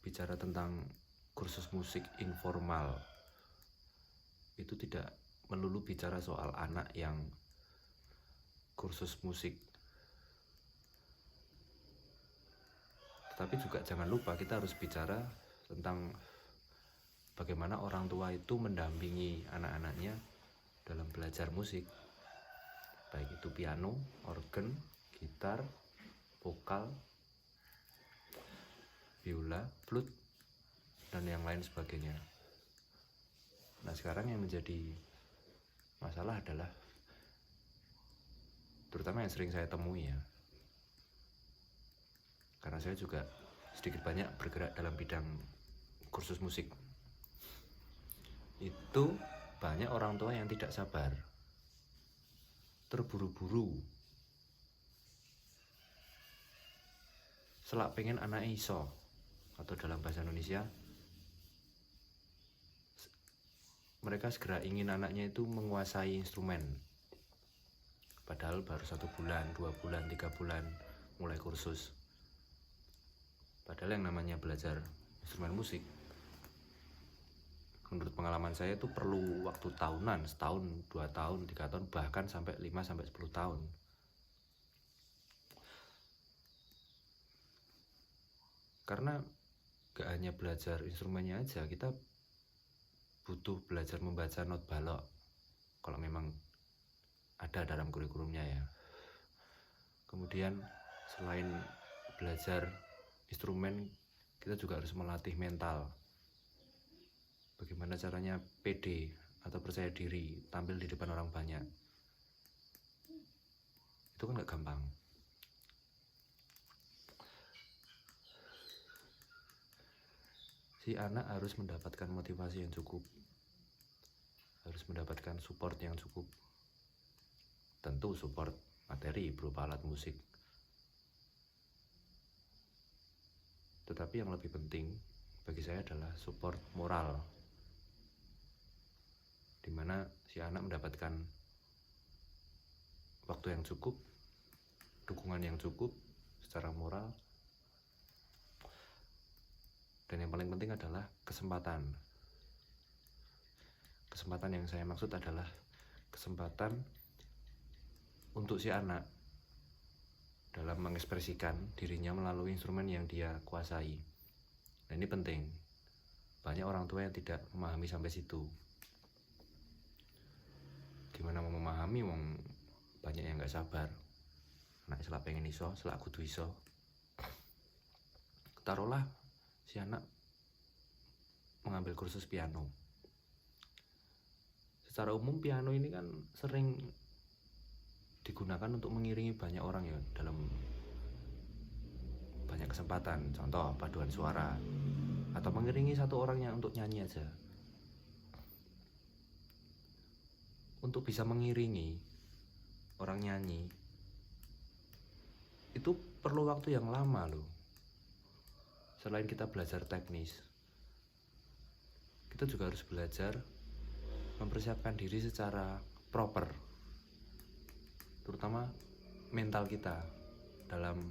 bicara tentang kursus musik informal, itu tidak melulu bicara soal anak yang kursus musik, tetapi juga jangan lupa kita harus bicara tentang bagaimana orang tua itu mendampingi anak-anaknya dalam belajar musik, baik itu piano, organ, gitar, vokal, biola, flute, dan yang lain sebagainya. Nah, sekarang yang menjadi masalah adalah, terutama yang sering saya temui ya, karena saya juga sedikit banyak bergerak dalam bidang kursus musik, itu banyak orang tua yang tidak sabar, terburu-buru, selak pengen anak iso, atau dalam bahasa Indonesia mereka segera ingin anaknya itu menguasai instrumen, padahal baru 1 bulan, 2 bulan, 3 bulan mulai kursus. Padahal yang namanya belajar instrumen musik, menurut pengalaman saya itu perlu waktu tahunan, setahun, 2 tahun, 3 tahun, bahkan sampai 5-10 tahun. Karena gak hanya belajar instrumennya aja, kita butuh belajar membaca not balok kalau memang ada dalam kurikulumnya ya. Kemudian selain belajar instrumen, kita juga harus melatih mental. Bagaimana caranya pede atau percaya diri tampil di depan orang banyak. Itu kan gak gampang. Si anak harus mendapatkan motivasi yang cukup, harus mendapatkan support yang cukup. Tentu support materi berupa alat musik, tetapi yang lebih penting bagi saya adalah support moral, dimana si anak mendapatkan waktu yang cukup, dukungan yang cukup secara moral, dan yang paling penting adalah kesempatan. Kesempatan yang saya maksud adalah kesempatan untuk si anak dalam mengekspresikan dirinya melalui instrumen yang dia kuasai. Nah, ini penting. Banyak orang tua yang tidak memahami sampai situ. Gimana mau memahami, banyak yang gak sabar. Anak selak pengen iso, selak kudu iso. Taruhlah si anak mengambil kursus piano. Secara umum piano ini kan sering digunakan untuk mengiringi banyak orang ya, dalam banyak kesempatan. Contoh paduan suara, atau mengiringi satu orangnya untuk nyanyi aja. Untuk bisa mengiringi orang nyanyi itu perlu waktu yang lama loh. Selain kita belajar teknis, kita juga harus belajar mempersiapkan diri secara proper, terutama mental kita dalam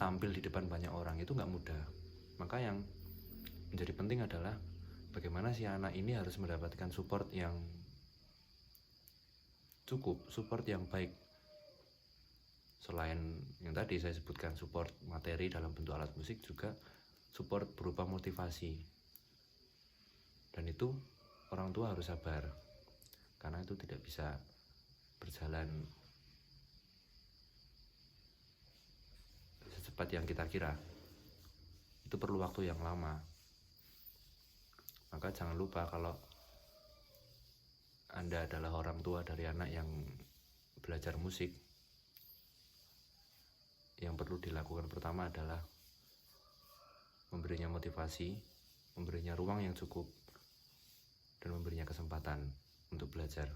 tampil di depan banyak orang. Itu gak mudah. Maka yang menjadi penting adalah bagaimana si anak ini harus mendapatkan support yang cukup, support yang baik. Selain yang tadi saya sebutkan support materi dalam bentuk alat musik, juga support berupa motivasi. Dan itu orang tua harus sabar, karena itu tidak bisa berjalan secepat yang kita kira. Itu perlu waktu yang lama. Maka jangan lupa, kalau Anda adalah orang tua dari anak yang belajar musik, yang perlu dilakukan pertama adalah memberinya motivasi, memberinya ruang yang cukup, dan memberinya kesempatan untuk belajar.